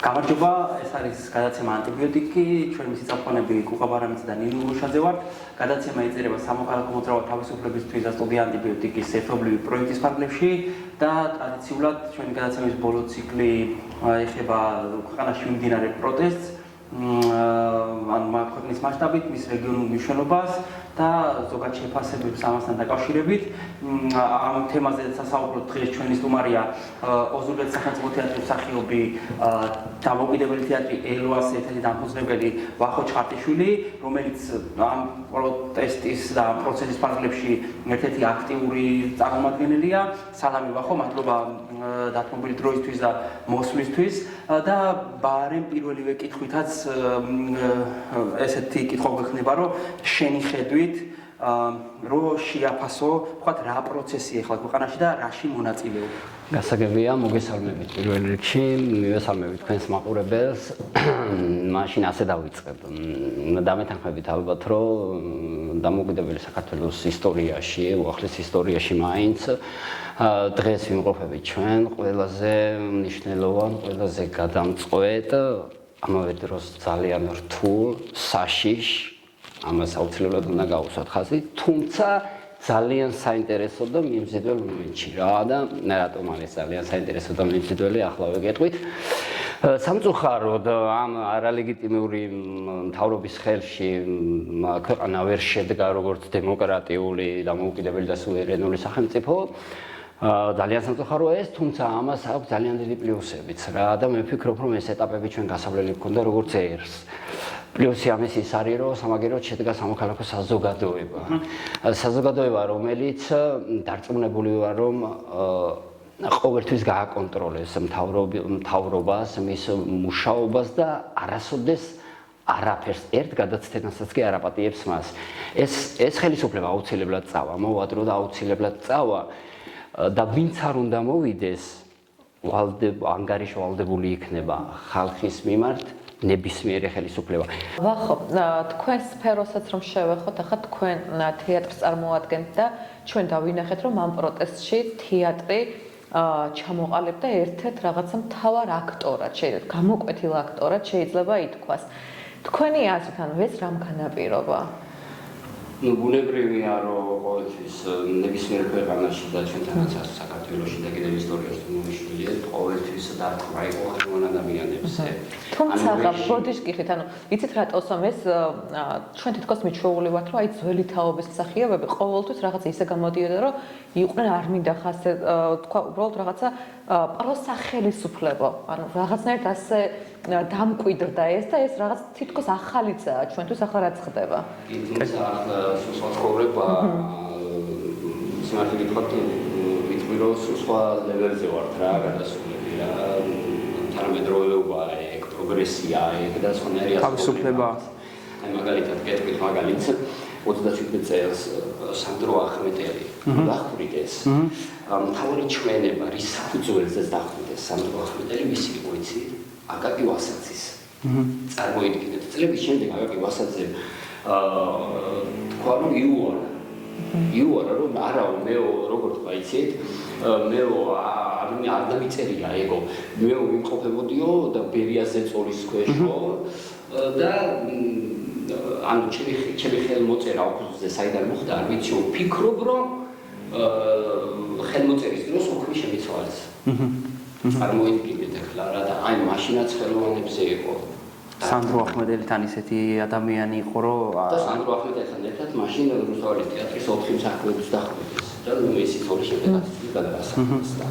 გამარჯობა, ეს არის გადაცემა ანტიბიოტიკი, ჩვენ მისი წამყვანები კუკა ბარამიძე და ნინო ურუშაძე ვართ. გადაცემა იწერება სამოქალაქო მოძრაობა თავისუფლებისთვის და სტუდია ანტიბიოტიკის ერთობლივი პროექტის ფარგლებში და ტრადიციულად ჩვენი გადაცემის ბოლო ციკლი ეხება ქვეყანაში მიმდინარე პროტესტს, ქვეყნის მასშტაბით, მის რეგიონულ მნიშვნელობას და ზოგად შეფასებებს ამასთან დაკავშირებით. ამ თემაზე სასაუბროთ დღეს ჩვენი სტუმარია ოზურგეთის სახელმწიფო თეატრის მსახიობი დამოუკიდებელი თეატრი ელოას ერთ-ერთი დამფუძნებელი ვახო ჩხარტიშვილი, რომელიც ამ პროტესტის და ამ პროცესის ფარგლებში ერთ-ერთი აქტიური წარმომადგენელია. სალამი ვახო, მადლობა დათმობილი დროისთვის და მოსვლისთვის და ბარემ პირველივე კითხვითაც ესეთი კითხვა გვექნება, რომ შენი ხედვით რო შეაფასო, ვთქვათ, რა პროცესი ახლა ქვეყანაში და რაში მონაწილეობ? გასაგებია, მოგესალმებით პირველ რიგში, მივესალმებით თქვენს მაყურებელს. მაშინ ასე დავიწყებ. დამეთანხმებით ალბათ, რომ დამოუკიდებელი საქართველოს ისტორიაში, უახლეს ისტორიაში მაინც დღეს ვიმყოფებით ჩვენ ყველაზე მნიშვნელოვან, ყველაზე გადამწყვეტ, ამავე დროს ძალიან რთულ საშიშ, ამას აუცილებლად უნდა გავუსვათ ხაზი, თუმცა ძალიან საინტერესო და მიმზიდველ მომენტში რა და რატომ არის ძალიან საინტერესო და მიმზიდველი, ახლა ვიგეტყვით. სამწუხაროდ ამ არალეგიტიმური მთავრობის ხელში ქვეყანა ვერ შედგა როგორც დემოკრატიული, დამოუკიდებელი და სუვერენული სახელმწიფო. ძალიან სამწუხაროა ეს, თუმცა ამას აქვს ძალიან დიდი პლუსებიც რა და მე ვფიქრობ, რომ ეს ეტაპები ჩვენ გასავლელი გქონდა როგორც ერს. პლუსი ამის ის არის, რომ სამაგიეროდ შედგა სამოქალაქო საზოგადოება. საზოგადოება, რომელიც დარწმუნებული ვარ, რომ ყოველთვის გააკონტროლეს მთავრობას, მის მუშაობას და არასოდეს არაფერს ერთ გადაცდენასაც კი არ აპატიებს მას. ეს ხელისუფლება აუცილებლად წავა, მოვადრო და აუცილებლად წავა. და ვინც არ უნდა მოვიდეს, ანგარიშვალდებული იქნება ხალხის მიმართ ნებისმიერი ხელისუფლება. ვახო, თქვენ სფეროსაც რომ შევეხოთ, ახლა თქვენ თეატრს წარმოადგენთ და ჩვენ დავინახეთ, რომ ამ პროტესტში თეატრი ჩამოყალიბდა ერთ-ერთ რაღაცა მთავარ აქტორად, გამოკვეთილ აქტორად შეიძლება ითქვას. თქვენი აზრით, ანუ ეს რამ განაპირობა? ბუნებრივია, რომ ყოველთვის ნებისმიერ ქვეყანაში და ჩვენთანაც საქართველოში და კიდევ ისტორიაში მომიშვილია, ყოველთვის დარქმა იყო ხელოვან ადამიანებზე. თუმცა ბოდიშ გიხით, ანუ იცით რატოსამ ეს ჩვენ თითქოს მიჩვეული ვართ, რომ აი ძველი თაობის მსახიობები ყოველთვის რაღაცა ისე გამოდიოდა, რომ იყვნენ არ მინდა ხასე თქვა უბრალოდ რაღაცა პროსახელისუფლებო, ანუ რაღაცნაირად ასე დამკვიდრდა ეს და ეს რაღაც თითქოს ახალიცაა ჩვენთვის ახლა რაც ხდება. თუმცა ახლა სხვა ცხოვრება სიმართლე გითხრათ, ვიტყვი რომ სხვა ლეველზე ვართ რა, გადასულები რა, თანამედროვეობა, პროგრესია, და სხვანაირი თავისუფლება. აი მაგალითად გეტყვით მაგალითს 27 წელს სანდრო ახმეტელი დახვდით ეს. მთავარი ჩვენება, რის საფუძველზეც დახვდით სანდრო ახმეტელი, მისი იყო იცი აკაკი ვასაძის. წარმოიდგინეთ, წლების შემდეგ აკაკი ვასაძე თქვა რომ იუარა რომ არაო მეო როგორც გაიცით, მეო არ დამიწერია ეგო, მეო ვიმყოფებოდიო და ბერიაზე წოლის ქვეშო და ანუ ჩემი ხელმოწერა ოქროზე საიდან მოხდა არ ვიცი, ვფიქრობ რომ ხელმოწერის დროს ოქრო შემიცვალეს. წარმოიდგინეთ ახლა რა და აი მაშინაც ხელოვანებზე იყო. სანდრო ახმედელითან ისეთი ადამიანი იყო, რომ და სანდრო ახმედელითან ერთად მაშინ რუსთაველის თეატრის 4 მსახიობს დახვდეს და მისი თოლის შედეგად გადაასახეს და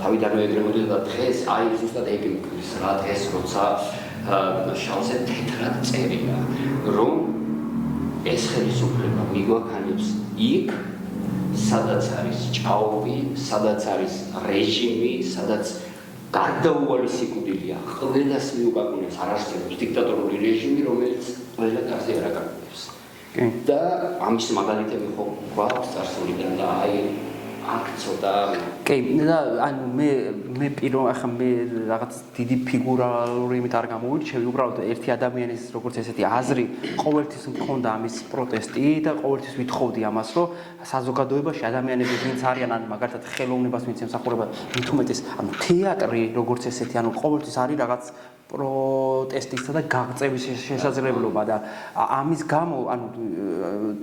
თავიდანვე ეგრე მოდიოდა და დღეს აი ზუსტად ეგ მკვდის რა დღეს როცა შავზე თეთრად წერია რომ ეს ხელისუფლება მიგვაქანებს იქ სადაც არის ჭაობი, სადაც არის რეჟიმი, სადაც გარდაუვალი სიკვდილია, ყველას მიუკაკუნებს, არ არსებობს დიქტატორული რეჟიმი, რომელიც ყველა კარზე არ აკაკუნებს. და ამის მაგალითები ხო გვაქვს წარსულიდან და აი აქ ცოტა კი და ანუ მე პირო ახლა მე რაღაც დიდი ფიგურალური იმით არ გამოვირჩევი, უბრალოდ ერთი ადამიანის როგორც ესეთი აზრი ყოველთვის მქონდა ამის პროტესტი და ყოველთვის ვითხოვდი ამას, რომ საზოგადოებაში ადამიანები ვინც არიან, ან მაგალითად ხელოვნებას ვინც ემსახურება, მithumetes, ანუ თეატრი როგორც ესეთი, ანუ ყოველთვის არის რაღაც პროტესტისა და გაღწევის შესაძლებლობა და ამის გამო ანუ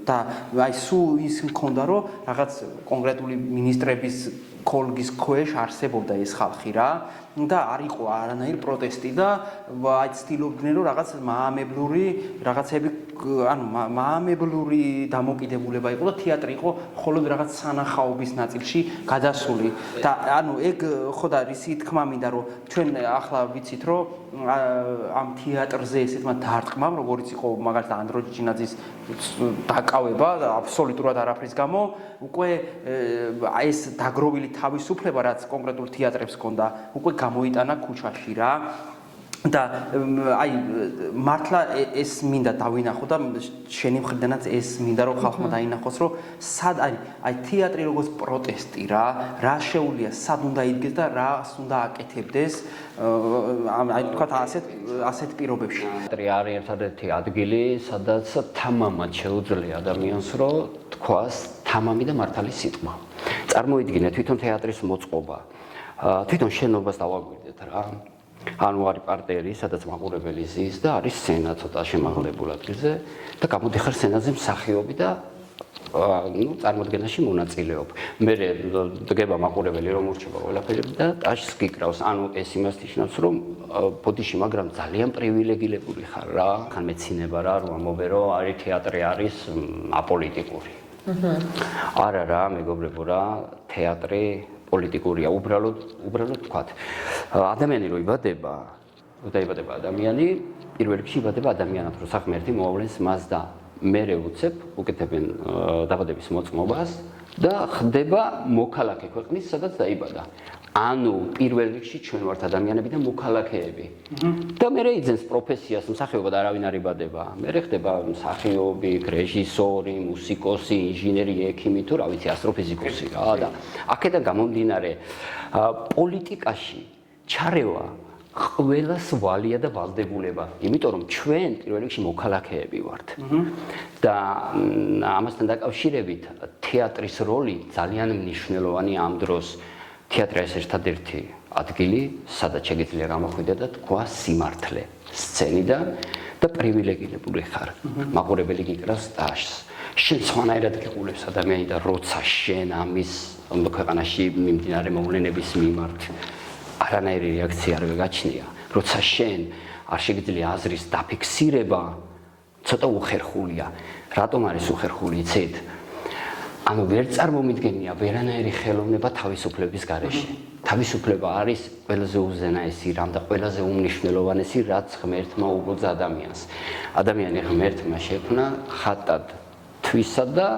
და აი სულ ის მქონდა რომ რაღაც კონკრეტული ministrების კოლგის ქვეშ არსებობდა ეს ხალხი რა და არ იყო არანაირი პროტესტი და აი ცდილობდნენ რომ რაღაც მაამებლური რაღაცები ანუ მაამებლური დამოკიდებულება იყო და თეატრი იყო მხოლოდ რაღაც სანახაობის ნაწილში გადასული და ანუ ეგ ხო და ისი თქმა მინდა რომ ჩვენ ახლა ვიცით რომ ამ თეატრზე ესეთმა დარტყმამ როგორც იყო მაგალითად ანდრო ჭიჭინაძის დაკავება აბსოლუტურად არაფრის გამო უკვე ეს დაგროვილი თავისუფლება რაც კონკრეტულ თეატრებს ჰქონდა უკვე გამოიტანა ქუჩაში რა და აი მართლა ეს მინდა დავინახო და შენი მხრიდანაც ეს მინდა რომ ხალხმა დაინახოს რომ სად აი თეატრი როგორც პროტესტი რა შეუულია სად უნდა იდგეს და რას უნდა აკეთებდეს აი თქვა ასეთ პირობებში თეატრი არის ერთადერთი ადგილი სადაც თამამად შეუძლია ადამიანს რომ თქვას თამამი და მართალი სიტყვა წარმოიდგინე თვითონ თეატრის მოწყობა თვითონ შენობას დავაგვირდეთ რა ანუ არის პარტერი, სადაც მაყურებელი ზის და არის სცენა ცოტა შემაღლებულ ადგილზე და გამოდიხარ სცენაზე მსახიობი და ნუ წარმოდგენაში მონაწილეობ. მე დგება მაყურებელი რომ ურჩება ყველაფერი და ტაშს გიკრავს. ანუ ეს იმას ნიშნავს რომ ბოდიში, მაგრამ ძალიან პრივილეგირებული ხარ რა. ხან მეცინება რა რომ ამობე რომ არის თეატრი არის აპოლიტიკური. არა რა, მეგობრებო რა, თეატრი პოლიტიკურია, უბრალოდ ვთქვათ. ადამიანი რო იბადება ადამიანი, პირველ რიგში იბადება ადამიანად, რო საქმე ერთი მოავლენს მას და მერე უცებ უკეთებენ დაბადების მოწმობას და ხდება მოქალაქე ქვეყნის, სადაც დაიბადა. ანუ პირველ რიგში ჩვენ ვართ ადამიანები და მოქალაქეები. და მერე იძენს პროფესიას, მსახიობად არავინ არ იბადება. მერე ხდება მსახიობი, რეჟისორი, მუსიკოსი, ინჟინერი, ექიმი თუ რა ვიცი, ასტროფიზიკოსი რა და აქედან გამომდინარე პოლიტიკაში ჩარევა ყველას ვალია და ვალდებულება, იმიტომ რომ ჩვენ პირველ რიგში მოქალაქეები ვართ. და ამასთან დაკავშირებით თეატრის როლი ძალიან მნიშვნელოვანია ამ დროს. თეატრი არის ერთადერთი ადგილი, სადაც შეგიძლია გამოხვიდე და თქვა სიმართლე სცენიდან და პრივილეგირებული ხარ. მაყურებელი გიკრავს ტაშს. შენ სხვანაირად გიყულებს ადამიანი და როცა შენ ამის ქვეყანაში მიმდინარე მოვლენების მიმართ არანაირი რეაქცია არ გაგაჩნია. როცა შენ არ შეგიძლია აზრის დაფიქსირება, ცოტა უხერხულია. რატომ არის უხერხული, იცით? ანუ ვერ წარმომიდგენია ვერანაირი ხელოვნება თავისუფლების გარეშე. თავისუფლება არის ყველაზე უზენაესი რამ და ყველაზე უმნიშვნელოვანესი, რაც ღმერთმა უბოძა ადამიანს. ადამიანი ღმერთმა შექმნა ხატად თვისა და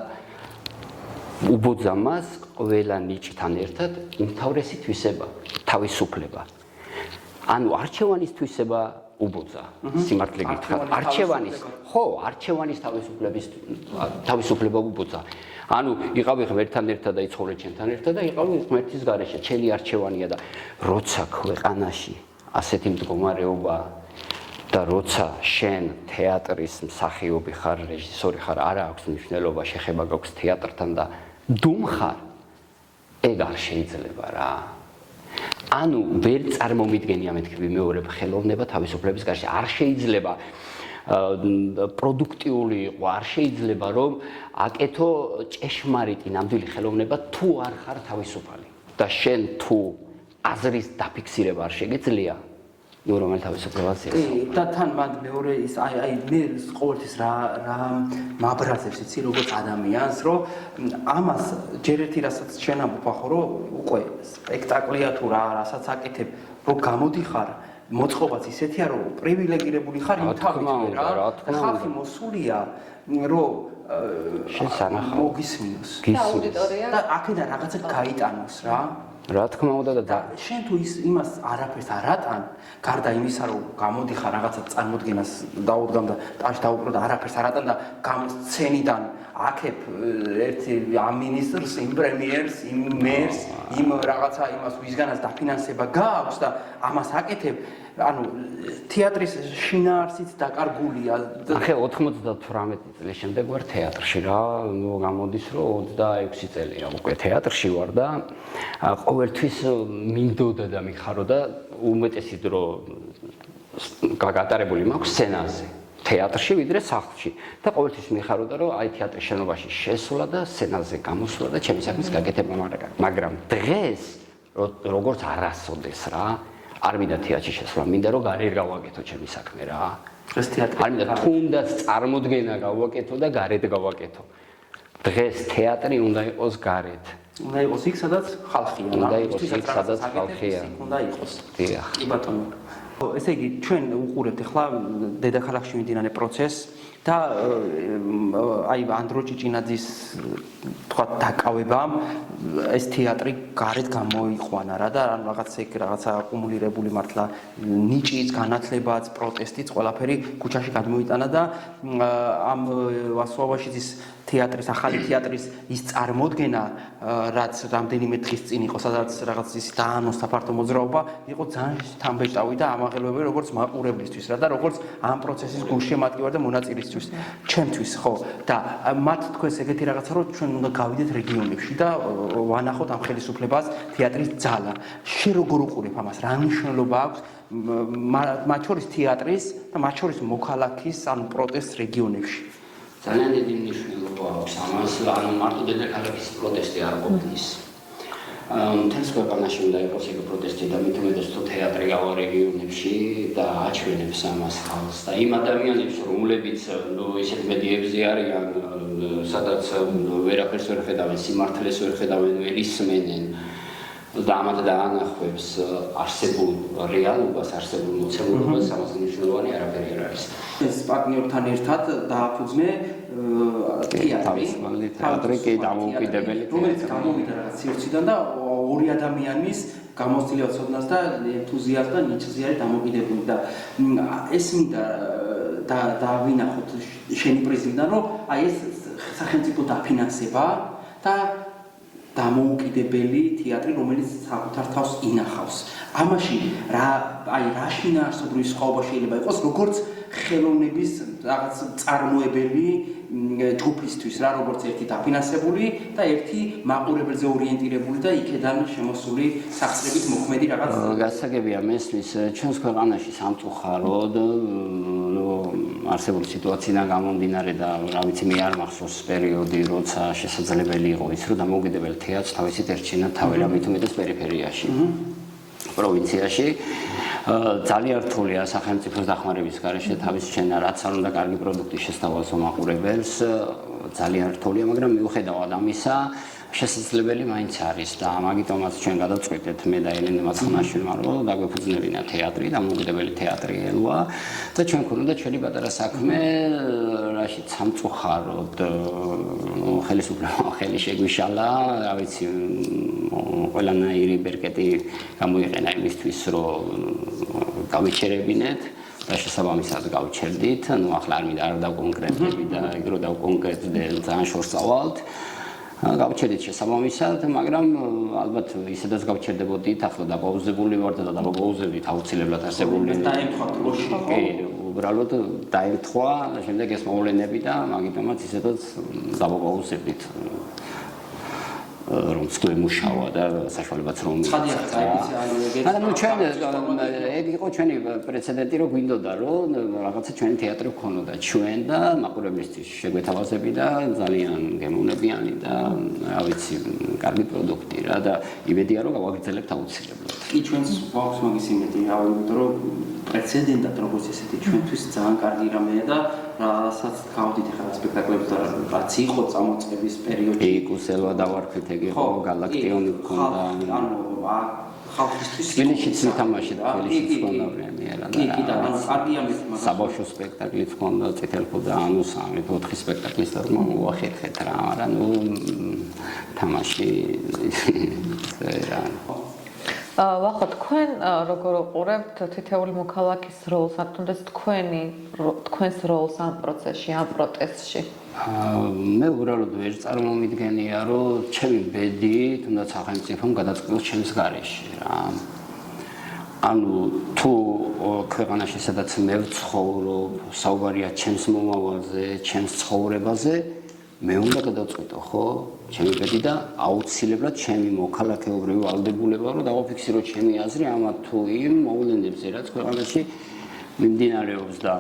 უბოძა მას ყველა ნიჭთან ერთად უმთავრესი თვისება, თავისუფლება. ანუ არჩევანის თვისება უბოძა, სიმართლე გითხრათ. არჩევანის თავისუფლება უბოძა. ანუ იყავი ღმერთთან ერთად და იცხოვრე ჩემთან ერთად და იყავი ღმერთის გარეშე, ჩემი არჩევანია და როცა ქვეყანაში ასეთი მდგომარეობა და როცა შენ თეატრის მსახიობი ხარ, რეჟისორი ხარ, არა აქვს მნიშვნელობა, შეხება გაქვს თეატრთან და დუმ ხარ, ეგ არ შეიძლება რა. ანუ ვერ წარმომიდგენია მეთქი მეორე ხელოვნება თავისუფლების გარეშე, არ შეიძლება პროდუქტიული იყო, არ შეიძლება რომ აკეთო ჭეშმარიტი ნამდვილი ხელოვნება თუ არ ხარ თავისუფალი და შენ თუ აზრის დაფიქსირება არ შეგიძლია, ნუ რომელი თავისუფლებაც ის. და თან მან მეორე ის აი მე ყოველთვის რა მაბრაზებს იცი როგორც ადამიანს, რომ ამას ჯერ ერთი რასაც შენ ამბობ ხო რომ უკვე სპექტაკლია თუ რასაც აკეთებ, რომ გამოდიხარ მოწყობაც ისეთია რომ პრივილეგირებული ხარ იმ თავით რა ხალხი მოსულია რომ შესანახავ მოგისმინოს და აუდიტორია და აქედან რაღაცა გაიტანოს რა რა თქმა უნდა და შენ თუ იმას არაფერს არ ატან გარდა იმისა რომ გამოდიხარ რაღაცა წარმოდგენას დაუდგამ და ტაშ დაუპრო და არაფერს არ ატან და სცენიდან აქებ ერთი ამ მინისტრს, იმ პრემიერს, იმ მერს, იმ რაღაცა იმას ვისგანაც დაფინანსება გააქვს და ამას აკეთებ, ანუ თეატრის შინაარსით დაკარგულია. ახლა 98 წლის შემდეგ ვარ თეატრში რა, ნუ გამოდის რომ 26 წელია უკვე თეატრში ვარ და ყოველთვის მინდოდა და მიხარო და უმეტესი დრო გაგატარებული მაქვს სცენაზე. თეატრში ვიდრე სახლში და ყოველთვის მიხარობდა რომ აი თეატრის შენობაში შესვლა და სცენაზე გამოსვლა და ჩემი საქმის გაკეთება მაგრამ დღეს როგორც არასოდეს რა არ მინდა თეატრში შესვლა მინდა რომ გარეთ გავაკეთო ჩემი საქმე რა დღეს თეატრი არ მინდა თუნდაც წარმოდგენა გავაკეთო და გარეთ გავაკეთო დღეს თეატრი უნდა იყოს გარეთ უნდა იყოს იქ სადაც ხალხია უნდა იყოს იქ სადაც ხალხია უნდა იყოს დიახ კი ბატონო ესე იგი ჩვენ უყურებთ ახლა დედაქალაქში მიმდინარე პროცესს და აი ანდრო ჭიჭინაძის თქვა დაკავებამ ეს თეატრი გარეთ გამოიყვანა რა და რაღაცა აკუმულირებული მართლა ნიჭიც, განათლებაც, პროტესტიც, ყველაფერი ქუჩაში გადმოიტანა და ამ ვასოავაშიც ის თეატრის, ახალი თეატრის ის წარმოდგენა, რაც რამდენიმე დღის წინ იყო, სადაც რაღაც ის დაანონსა ფართო მოძრაობა, იყო ძალიან თამბეჭდავი და ამაღელვებელი როგორც მაყურებლისთვის რა და როგორც ამ პროცესის გულშემატკივარ და მონაწილისთვის, ჩემთვის ხო და მათ თქვენს ეგეთი რაღაცა რომ ჩვენ უნდა გავიდეთ რეგიონებში და ვანახოთ ამ ხელისუფლებას თეატრის ძალა. შე როგორ უყურებ ამას? რა მნიშვნელობა აქვს მათ შორის თეატრის და მათ შორის მოქალაქის ან პროტესტ რეგიონებში? ძალიან დიდი მნიშვნელობა აქვს ამას, ანუ მარტო დედაქალაქის პროტესტი არ ყოფნის. მთელს ქვეყანაში უნდა იყოს ეგ პროტესტი და მით უმეტეს თუ თეატრი გავა რეგიონებში და აჩვენებს ამას ხალხს და იმ ადამიანებს, რომლებიც ისეთ მედიებზე არიან, სადაც ვერაფერს ვერ ხედავენ, სიმართლეს ვერ ხედავენ, ვერ ისმენენ და ამათ დაანახავს არსებულ რეალობას, არსებულ მოცემულობას, ამას მნიშვნელოვანი არაფერი არ არის. ეს პარტნიორთან ერთად დააფუძნე თეატრი კი დამოუკიდებელი რომელიც გამოვიდა რაღაც სივრციდან და ორი ადამიანის გამოცდილება ცოდნას და ენთუზიაზმს და ნიჭზე არის დამოკიდებული და ეს მინდა დავინახოთ შენი პრიზმიდან რომ აი ეს სახელმწიფო დაფინანსება და დამოუკიდებელი თეატრი რომელიც საკუთარ თავს ინახავს ამაში რა რა შინაარსობრივი სხვაობა შეიძლება იყოს როგორც ხელოვნების რაღაც წარმოებელი ჯგუფისთვის რა როგორც ერთი დაფინანსებული და ერთი მაყურებელზე ორიენტირებული და იქედან შემოსული სახსრებით მოქმედი რაღაც გასაგებია მესმის ჩვენს ქვეყანაში სამწუხაროდ არსებული სიტუაციიდან გამომდინარე და რა ვიცი მე არ მახსოვს პერიოდი როცა შესაძლებელი იყო ის რომ დამოუკიდებელი თეატრს თავისით ერჩინა თავი რა მით უმეტეს პერიფერიაში პროვინციაში ძალიან რთულია სახელმწიფოს დახმარების გარეშე თავის შენა რაც არ უნდა კარგი პროდუქტი შესთავაზო მაყურებელს ძალიან რთულია მაგრამ მიუხედავად ამისა შესაძლებელი მაინც არის და მაგიტომაც ჩვენ გადავწყვიტეთ მე და ელენე მაცხნაშვილმა რომ დაგვეფუძნებინა თეატრი და მომგებელი თეატრი ელვა და ჩვენ ქონდა ჩვენი პატარა საქმე რაშიც სამწუხაროდ ხელისუფლებამ ხელი შეგვიშალა რა ვიცი ყველანაირი ბერკეტი გამოიყენა იმისთვის რომ გავიჩერებინეთ და შესაბამისად გავჩერდით ну ახლა არ მინდა არ დავკონკრეტები და ეგ რო დავკონკრეტდე ძალიან შორს წავალთ გავჩერდით შესაბამისად, მაგრამ ალბათ ისედაც გავჩერდებოდით, ახლა დაპაუზებული ვარ და დაპაუზებით აუცილებლად არსებული. დაემთხვა დროში. კი, უბრალოდ დაემთხვა, შემდეგ ეს მოვლენები და მაგიტომაც ისედაც დაპაუზებით. რომ სკლემუშავა და საშუალებაც რომ ანუ ჩვენ ეგ იყო ჩვენი პრეცედენტი რომ გვინდოდა რომ რაღაცა ჩვენი თეატრი გქონოდა ჩვენ და მაყურებლისთვის შეგვეთავაზები და ძალიან გემოვნებიანი და რა ვიცი კარგი პროდუქტი რა და იმედია რომ გავაგრძელებთ აუცილებლად კი ჩვენს გვაქვს მაგის იმედი რა იმიტომ რომ პრეცედენტად როგორც ესეთი ჩვენთვის ძალიან კარგი რამეა და რასაც გავდით ახლა სპექტაკლებს და რაც იყო წამოწყების პერიოდში იკუსელვა დავარქვით ეგ იყო გალაქტიონი გქონდა ანუ ხალხისთვის თბილისშიც მითამაშეთ თბილისშიც გქონდა პრემიერა და კი და ანუ კარგია მაგრამ საბავშვო სპექტაკლიც გქონდა წითელფო და ანუ 3-4 სპექტაკლის და მოახერხეთ რა მაგრამ ნუ თამაში რა ვახო თქვენ როგორ უყურებთ თითეული მოქალაქის როლს ან თუნდაც თქვენს როლს ამ პროცესში, ამ პროტესტში? მე უბრალოდ ვერ წარმომიდგენია, რომ ჩემი ბედი თუნდაც სახელმწიფომ გადაწყვიტოს ჩემს გარეშე რა. ანუ თუ ქვეყანაში სადაც მე ვცხოვრობ, საუბარია ჩემს მომავალზე, ჩემს ცხოვრებაზე, მე უნდა გადაწყვიტო, ხო? ჩემი ბედი და აუცილებლად ჩემი მოქალაქეობრივი ვალდებულება რომ დავაფიქსირო ჩემი აზრი ამათ თუ იმ მოვლენებზე რაც ქვეყანაში მიმდინარეობს და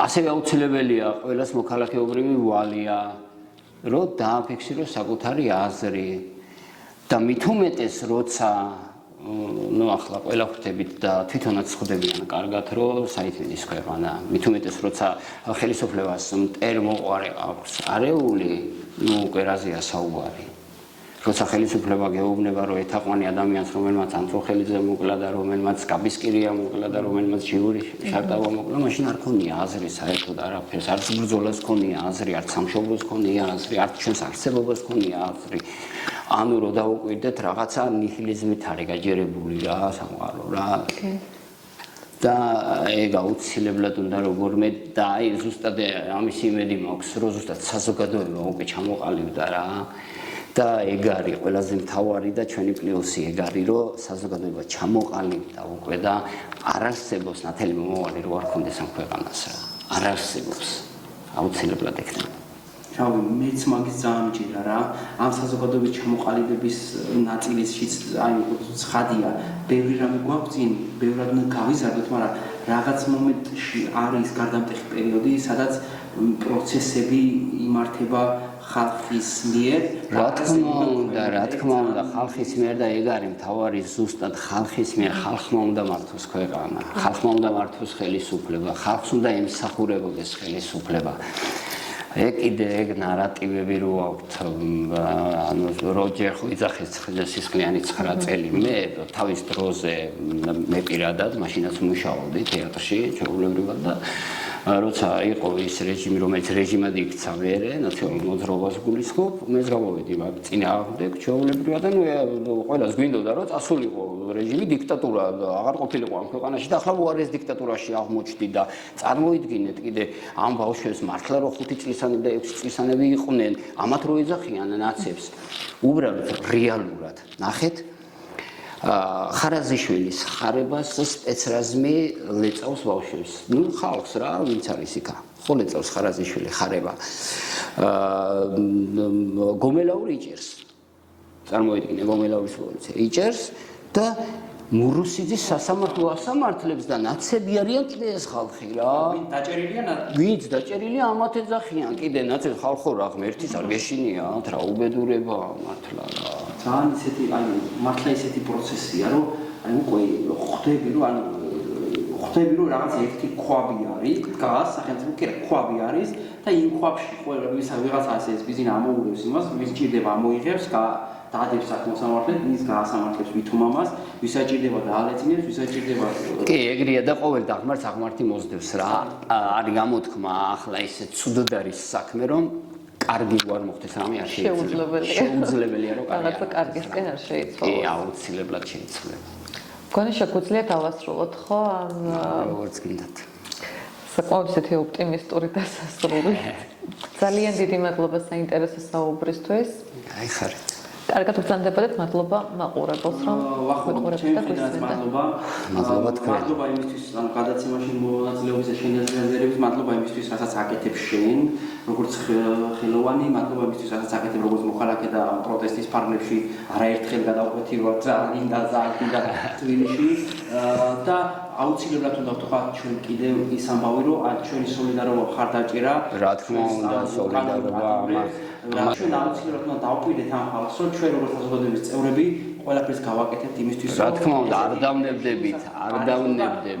ასევე აუცილებელია ყველას მოქალაქეობრივი ვალია, რომ დააფიქსიროს საკუთარი აზრი და მით უმეტეს როცა ახლა ყველა ხვდებით და თვითონაც ხვდებიან კარგად, რომ საითვინის ქვეყანა, მით უმეტეს როცა ხელისუფლებას მტერმოყვარე აქვს არეული, კვერაზეა საუბარი. როცა ხელისუფლება გეუბნება, რომ ეთაყვანი ადამიანს, რომელმაც ამწუხელიძე მოკლა და რომელმაც კაბისკირია მოკლა და რომელმაც ჟიური შარტავა მოკლა, მაშინ არ ქონია აზრი საერთოდ არაფერს, არც ბრძოლას ქონია აზრი, არც სამშობლოს ქონია აზრი, არც ჩვენს არსებობას ქონია აზრი. ანუ რო დავუკვირდეთ რაღაცა ნიჰილიზმით არის გაჯერებული რა სამყარო რა. და ეგ აუცილებლად უნდა როგორმე და აი ზუსტად ამის იმედი მაქვს, რომ ზუსტად საზოგადოება უკვე ჩამოყალიბდა რა. და ეგ არის ყველაზე მთავარი და ჩვენი პლუსი ეგ არის, რომ საზოგადოება ჩამოყალიბდა უკვე და არ არსებობს ნათელი მომავალი რო არ ქონდეს ამ ქვეყანას რა. არ არსებობს. აუცილებლად ექნება. რავი, მეც მაგის ძალიან მჭირდა რა. ამ საზოგადოების ჩამოყალიბების ნაწილისშიც აი ცხადია, ბევრი რამე გვაქვს წინ, ბევრად უნდა გავიზარდოთ, მაგრამ რაღაც მომენტში არის გარდამტეხი პერიოდი, სადაც პროცესები იმართება ხალხის მიერ. რა თქმა უნდა, ხალხის მიერ და ეგ არის მთავარი ზუსტად ხალხის მიერ, ხალხმა უნდა მართოს ქვეყანა, ხალხმა უნდა მართოს ხელისუფლება, ხალხს უნდა ემსახურებოდეს ხელისუფლება. ეგ კიდე ეგ ნარატივები რო აქვთ, ანუ როჯერ ხო იძახეს სისხლიანი 9 წელი მე თავის დროზე მე პირადად მაშინაც მუშაობდი თეატრში ჩვეულებრივად და როცა იყო ის რეჟიმი, რომელიც რეჟიმად იქცა მერე, ნაციონალურ მოძრაობას გულისხმობ, მე ზრამოვედი მაგ წინააღმდეგ ჩვეულებრივად და ყველას გვინდოდა რომ წასულიყო რეჟიმი, დიქტატურა აღარ ყოფილიყო ამ ქვეყანაში და ახლა უარეს დიქტატურაში აღმოჩნდი და წარმოიდგინეთ კიდე ამ ბავშვებს მართლა რომ 5 წლისანი და 6 წლისანები იყვნენ, ამათ რო ეძახიან ნაცებს. უბრალოდ რეალურად ნახეთ ხარაზიშვილის ხარებას სპეცრაზმი ლეწავს ბავშვებს. ნუ ხალხს რა, ვინც არის იქა. ხო ლეწავს ხარაზიშვილი ხარება. გომელაური იჭერს. წარმოიდგინე გომელაურის პოლიცია იჭერს და მურუსიძის სასამართლო ასამართლებს და ნაცები არიან კიდე ეს ხალხი რა. ვინც დაჭერილია ამათ ეძახიან კიდე ნაცებს ხალხო რა ღმერთის არ გეშინიათ რა უბედურება მართლა რა. ძალიან ისეთი აი მართლა ისეთი პროცესია რომ აი უკვე ხვდები რომ რაღაც ერთი ქვაბი არის დგას სახელმწიფო კი ქვაბი არის და იმ ქვაბში ყველა ვიღაცა ეს ბიზნესი ამოურევს იმას ვის ჭირდება ამოიღებს დაადებს საკმოსამართლედ ის გაასამართლებს ვითომამას ვისაჭირდება დაალეწინებს ვისაჭირდება კი ეგრეა და ყოველ დაღმართს აღმართი მოსდევს რა არის გამოთქმა ახლა ისე ცუდად არის საქმე რომ კარგი არ მოხდეს რამე არ შეიძლება შეუძლებელია რომ რაღაცა კარგისკენ არ შეიძლება კი აუცილებლად შეიძლება გონი შეგვიძლია დავასრულოთ ხო როგორც გინდათ საკმაოდ ისეთი ოპტიმისტური და სასრული ძალიან დიდი მადლობა საინტერესო საუბრისთვის აი ხარით კარგად ვბრძანდებოდეთ, მადლობა მაყურებელს, რომ ვიყურებთ და გვისმენთ. მადლობა თქვენ. მადლობა იმისთვის, ანუ გადაცემაში მონაწილეობის და შენაძრეების, მადლობა იმისთვის, რასაც აკეთებ შენ, როგორც ხელოვანი, მადლობა იმისთვის, რასაც აკეთებ როგორც მოხალხე და პროტესტის ფარგლებში არაერთხელ გადავყვეთი რა ძალიან და თბილისში და აუცილებლად უნდა ვთქვა ჩვენ კიდევ ის ამბავი, რომ ჩვენი სოლიდარობა მხარდაჭერა, რა თქმა უნდა, სოლიდარობა ჩვენ აუცილებლად უნდა დავყვიდეთ ამ ხალხს, რომ ჩვენ როგორც საზოგადოების წევრები ყველაფერს გავაკეთებთ იმისთვის, რა თქმა უნდა, არ დავნებდებით.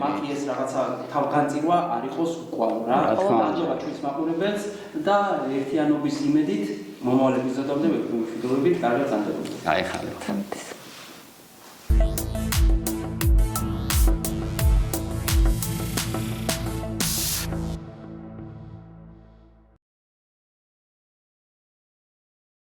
მათი ეს რაღაცა თავგანწირვა არ იყოს უკვალო რა. მადლობა ჩვენს მაყურებელს და ერთიანობის იმედით მომავალ ეპიზოდამდე ვიმშვიდობებით, კარგად წამდებოდეთ. აი ხალხო.